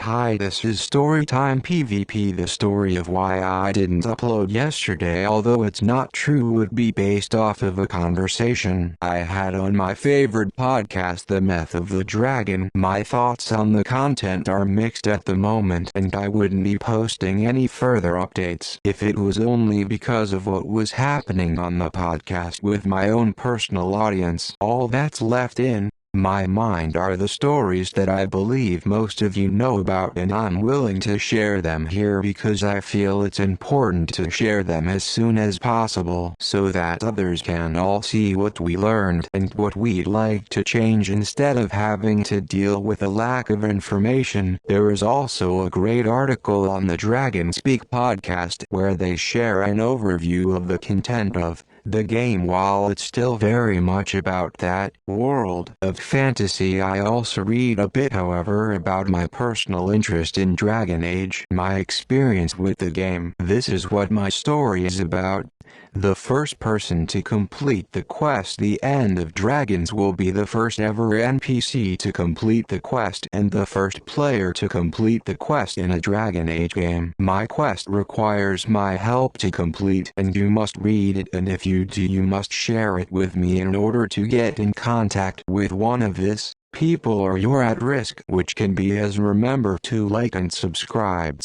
Hi, this is Storytime PvP. The story of why I didn't upload yesterday, although it's not true, would be based off of a conversation I had on my favorite podcast, The Myth of the Dragon. My thoughts on the content are mixed at the moment, and I wouldn't be posting any further updates if it was only because of what was happening on the podcast with my own personal audience. All that's left in my mind are the stories that I believe most of you know about, and I'm willing to share them here because I feel it's important to share them as soon as possible so that others can all see what we learned and what we'd like to change instead of having to deal with a lack of information. There is also a great article on the Dragon Speak podcast where they share an overview of the content of the game. While it's still very much about that world of fantasy, I also read a bit, however, about my personal interest in Dragon Age, my experience with the game. This is what my story is about. The first person to complete the quest, The End of Dragons, will be the first ever NPC to complete the quest and the first player to complete the quest in a Dragon Age game. My quest requires my help to complete, and you must read it, and if you do, you must share it with me in order to get in contact with one of this people or you're at risk, which can be as. Remember to like and subscribe.